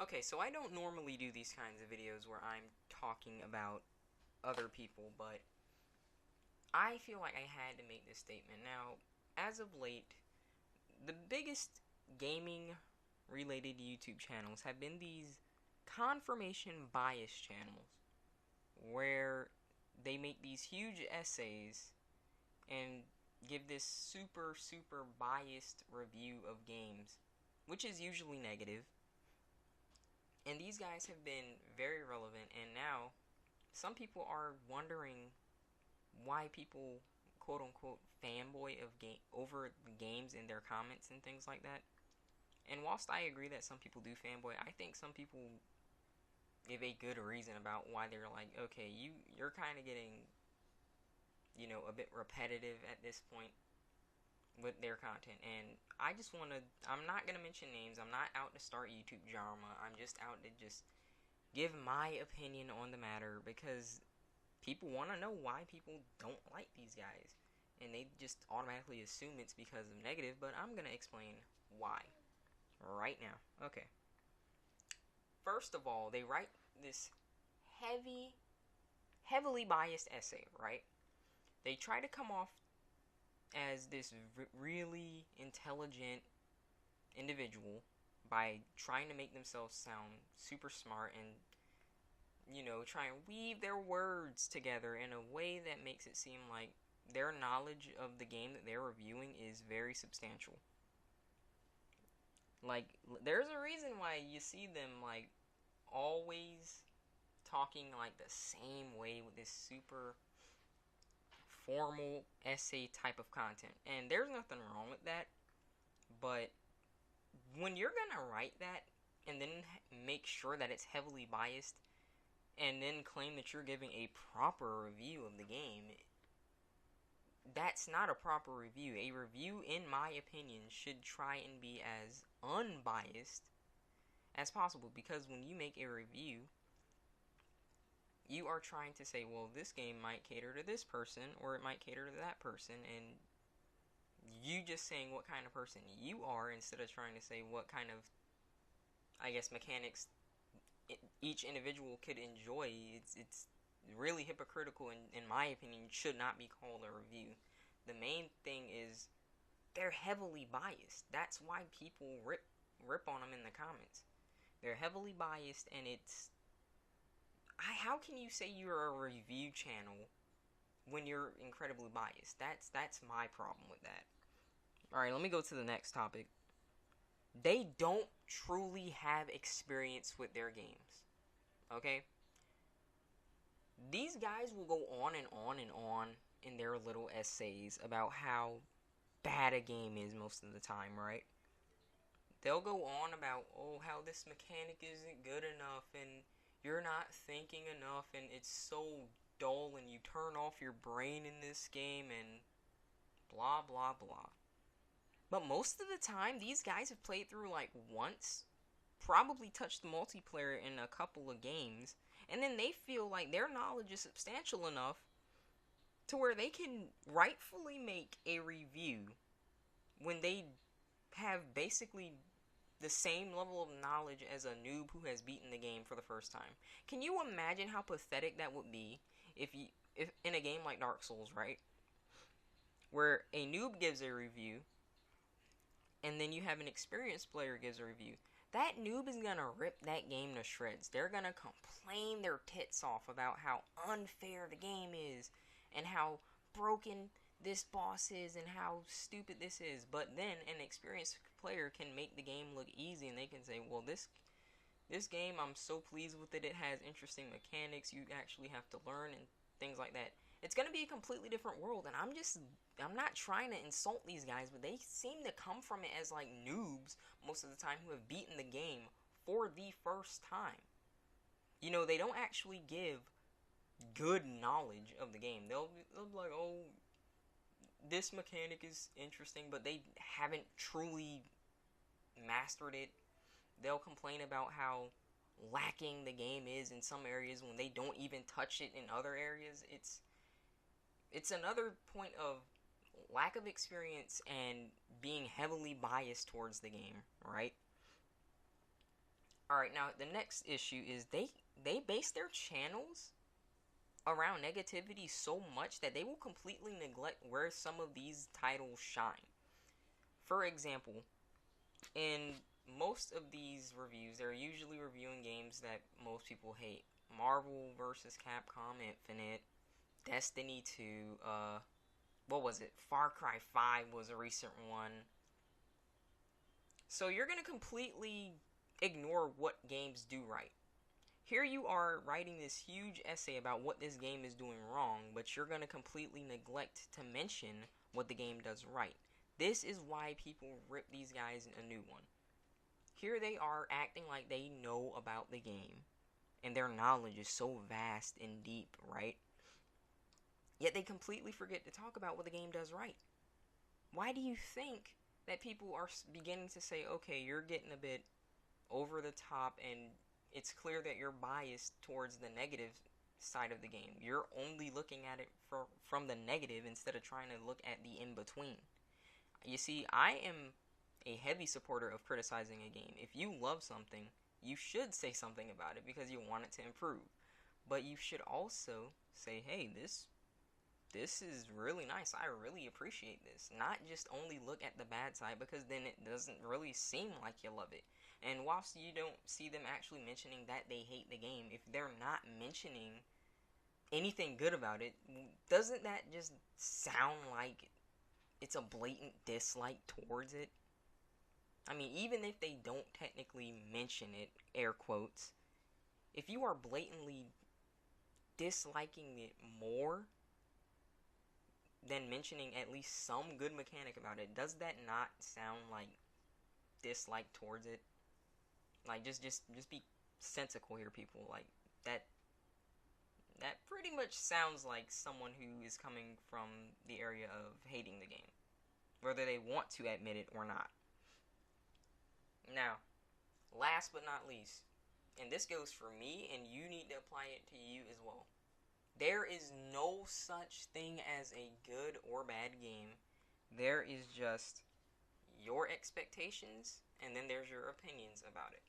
Okay, so I don't normally do these kinds of videos where I'm talking about other people, but I feel like I had to make this statement. Now, as of late, the biggest gaming related YouTube channels have been these confirmation bias channels where they make these huge essays and give this super biased review of games, which is usually negative. And these guys have been very relevant, and now some people are wondering why people quote unquote fanboy of game over the games in their comments and things like that. And whilst I agree that some people do fanboy, I think some people give a good reason about why they're like, okay, you're kind of getting, a bit repetitive at this point with their content. And I'm not gonna mention names. I'm not out to start YouTube drama. I'm just out to just give my opinion on the matter because people want to know why people don't like these guys, and they just automatically assume it's because of negative. But I'm gonna explain why right now. Okay. First of all, they write this heavily biased essay, right? They try to come off as this really intelligent individual by trying to make themselves sound super smart and try and weave their words together in a way that makes it seem like their knowledge of the game that they're reviewing is very substantial. Like, there's a reason why you see them, like, always talking, like, the same way with this super formal essay type of content. And there's nothing wrong with that, but when you're gonna write that and then make sure that it's heavily biased and then claim that you're giving a proper review of the game, that's not a proper review. A review, in my opinion, should try and be as unbiased as possible, because when you make a review, you are trying to say, well, this game might cater to this person or it might cater to that person, and you just saying what kind of person you are instead of trying to say what kind of, I guess, mechanics each individual could enjoy. It's really hypocritical, and in my opinion should not be called a review. The main thing is they're heavily biased. That's why people rip on them in the comments. They're heavily biased, and how can you say you're a review channel when you're incredibly biased? That's my problem with that. Alright, let me go to the next topic. They don't truly have experience with their games. Okay? These guys will go on and on and on in their little essays about how bad a game is most of the time, right? They'll go on about, oh, how this mechanic isn't good enough, and you're not thinking enough, and it's so dull, and you turn off your brain in this game, and blah, blah, blah. But most of the time, these guys have played through like once, probably touched multiplayer in a couple of games, and then they feel like their knowledge is substantial enough to where they can rightfully make a review when they have basically the same level of knowledge as a noob who has beaten the game for the first time. Can you imagine how pathetic that would be if in a game like Dark Souls, right, where a noob gives a review and then you have an experienced player gives a review? That noob is gonna rip that game to shreds. They're gonna complain their tits off about how unfair the game is and how broken this boss is and how stupid this is. But then an experienced player can make the game look easy, and they can say, well, this game, I'm so pleased with it. It has interesting mechanics. You actually have to learn and things like that. It's going to be a completely different world, and I'm not trying to insult these guys, but they seem to come from it as like noobs most of the time who have beaten the game for the first time. They don't actually give good knowledge of the game. They'll be like, oh, this mechanic is interesting, but they haven't truly mastered it. They'll complain about how lacking the game is in some areas when they don't even touch it in other areas. It's another point of lack of experience and being heavily biased towards the game, right? Alright, now the next issue is they base their channels around negativity so much that they will completely neglect where some of these titles shine. For example, in most of these reviews, they're usually reviewing games that most people hate. Marvel vs. Capcom Infinite, Destiny 2, what was it? Far Cry 5 was a recent one. So you're gonna completely ignore what games do right. Here you are writing this huge essay about what this game is doing wrong, but you're gonna completely neglect to mention what the game does right. This is why people rip these guys a new one. Here they are acting like they know about the game, and their knowledge is so vast and deep, right? Yet they completely forget to talk about what the game does right. Why do you think that people are beginning to say, okay, you're getting a bit over the top, and it's clear that you're biased towards the negative side of the game. You're only looking at it from the negative instead of trying to look at the in-between. You see, I am a heavy supporter of criticizing a game. If you love something, you should say something about it because you want it to improve. But you should also say, hey, this is really nice. I really appreciate this. Not just only look at the bad side, because then it doesn't really seem like you love it. And whilst you don't see them actually mentioning that they hate the game, if they're not mentioning anything good about it, doesn't that just sound like it's a blatant dislike towards it? I mean, even if they don't technically mention it, air quotes, if you are blatantly disliking it more than mentioning at least some good mechanic about it, does that not sound like dislike towards it? Like, just be sensical here, people. Like, that pretty much sounds like someone who is coming from the area of hating the game, whether they want to admit it or not. Now, last but not least, and this goes for me, and you need to apply it to you as well. There is no such thing as a good or bad game. There is just your expectations, and then there's your opinions about it.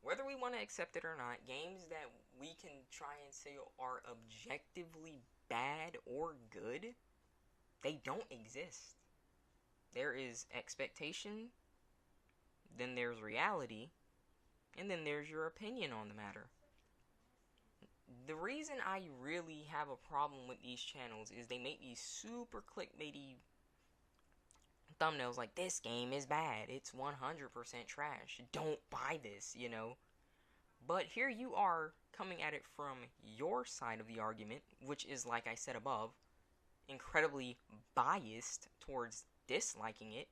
Whether we want to accept it or not, games that we can try and say are objectively bad or good, they don't exist. There is expectation, then there's reality, and then there's your opinion on the matter. The reason I really have a problem with these channels is they make these super clickbaity thumbnails like, this game is bad, it's 100% trash, don't buy this, you know. But here you are coming at it from your side of the argument, which is, like I said above, incredibly biased towards disliking it,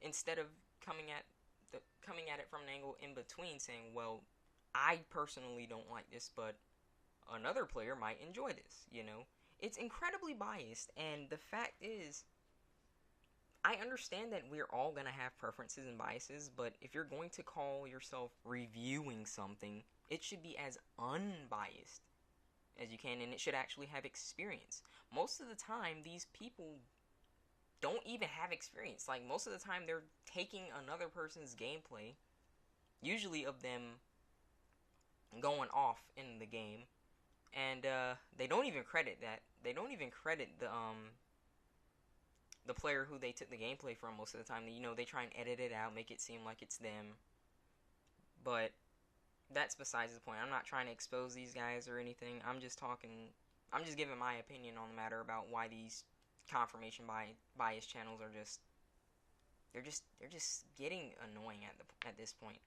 instead of coming at it from an angle in between, saying, well, I personally don't like this, but another player might enjoy this, you know. It's incredibly biased, and the fact is, I understand that we're all going to have preferences and biases, but if you're going to call yourself reviewing something, it should be as unbiased as you can, and it should actually have experience. Most of the time, these people don't even have experience. Like, most of the time, they're taking another person's gameplay, usually of them going off in the game, and they don't even credit that. They don't even credit the player who they took the gameplay from most of the time. You know, they try and edit it out, make it seem like it's them. But that's besides the point. I'm not trying to expose these guys or anything. I'm just giving my opinion on the matter about why these confirmation bias channels are just they're just getting annoying at this point.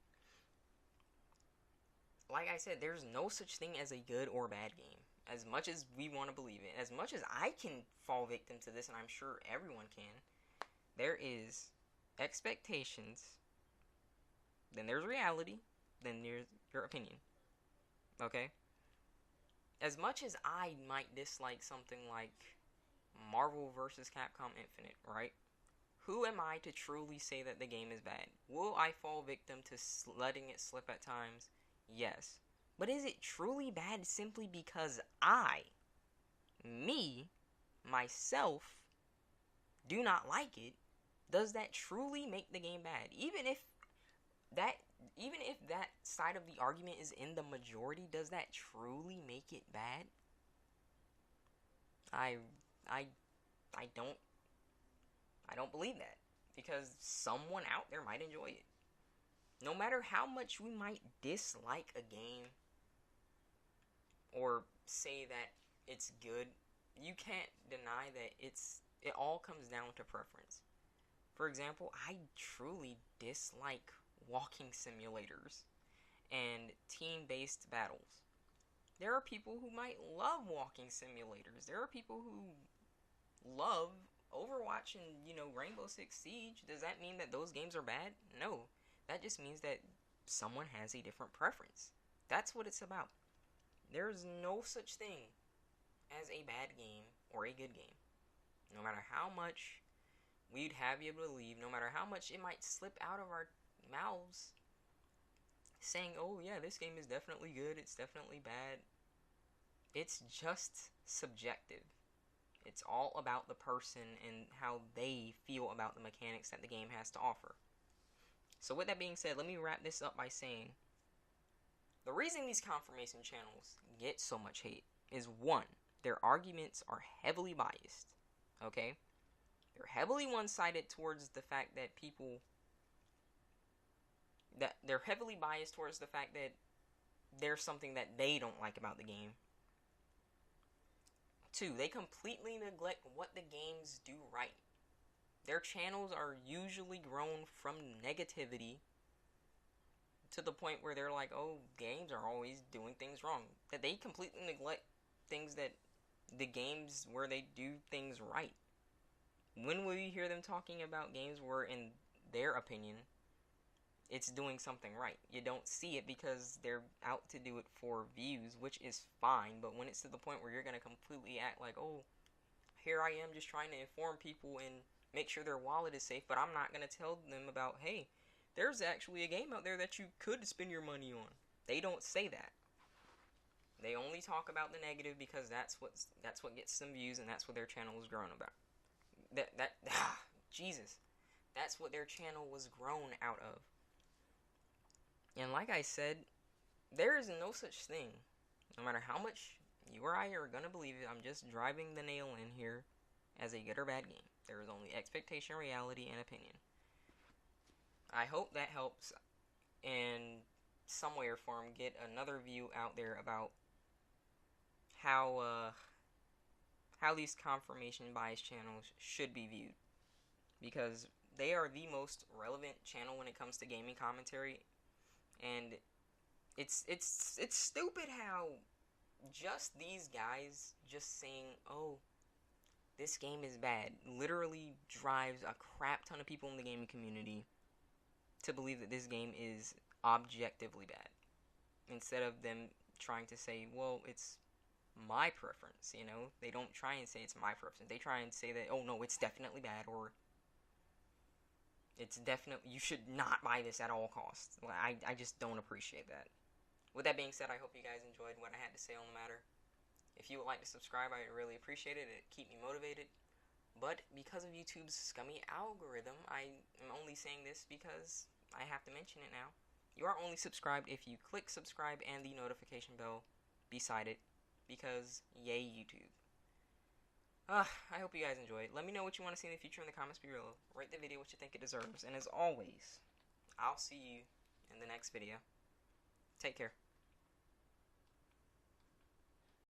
Like I said, there's no such thing as a good or bad game. As much as we want to believe it, as much as I can fall victim to this, and I'm sure everyone can, there is expectations, then there's reality, then there's your opinion. Okay? As much as I might dislike something like Marvel vs. Capcom Infinite, right? Who am I to truly say that the game is bad? Will I fall victim to letting it slip at times? Yes. But is it truly bad simply because myself, do not like it? Does that truly make the game bad? Even if that even if that side of the argument is in the majority, does that truly make it bad? I I I don't believe that, because someone out there might enjoy it. No matter how much we might dislike a game or say that it's good, you can't deny that it all comes down to preference. For example, I truly dislike walking simulators and team-based battles. There are people who might love walking simulators. There are people who love Overwatch and, Rainbow Six Siege. Does that mean that those games are bad? No. That just means that someone has a different preference. That's what it's about. There's no such thing as a bad game or a good game. No matter how much we'd have you believe, no matter how much it might slip out of our mouths, saying, oh yeah, this game is definitely good, it's definitely bad. It's just subjective. It's all about the person and how they feel about the mechanics that the game has to offer. So with that being said, let me wrap this up by saying, the reason these confirmation channels get so much hate is, one, their arguments are heavily biased. Okay? They're heavily one-sided towards the fact that they're heavily biased towards the fact that there's something that they don't like about the game. Two, they completely neglect what the games do right. Their channels are usually grown from negativity to the point where they're like, oh, games are always doing things wrong. That they completely neglect things that the games where they do things right. When will you hear them talking about games where, in their opinion, it's doing something right? You don't see it because they're out to do it for views, which is fine. But when it's to the point where you're going to completely act like, oh, here I am just trying to inform people and make sure their wallet is safe, but I'm not going to tell them about, hey, there's actually a game out there that you could spend your money on. They don't say that. They only talk about the negative because that's what gets them views, and that's what their channel was grown about. Jesus. That's what their channel was grown out of. And like I said, there is no such thing. No matter how much you or I are gonna believe it, I'm just driving the nail in here, as a good or bad game. There is only expectation, reality, and opinion. I hope that helps in some way or form get another view out there about how these confirmation bias channels should be viewed, because they are the most relevant channel when it comes to gaming commentary. And it's stupid how just these guys just saying, oh, this game is bad, literally drives a crap ton of people in the gaming community to believe that this game is objectively bad, instead of them trying to say, well, it's my preference. They don't try and say it's my preference. They try and say that, oh no, it's definitely bad, or it's definitely, you should not buy this at all costs. I just don't appreciate that. With that being said, I hope you guys enjoyed what I had to say on the matter. If you would like to subscribe, I would really appreciate it. It'd keep me motivated. But because of YouTube's scummy algorithm, I am only saying this because I have to mention it now. You are only subscribed if you click subscribe and the notification bell beside it, because yay YouTube. I hope you guys enjoyed. Let me know what you want to see in the future in the comments below. Rate the video what you think it deserves. And as always, I'll see you in the next video. Take care.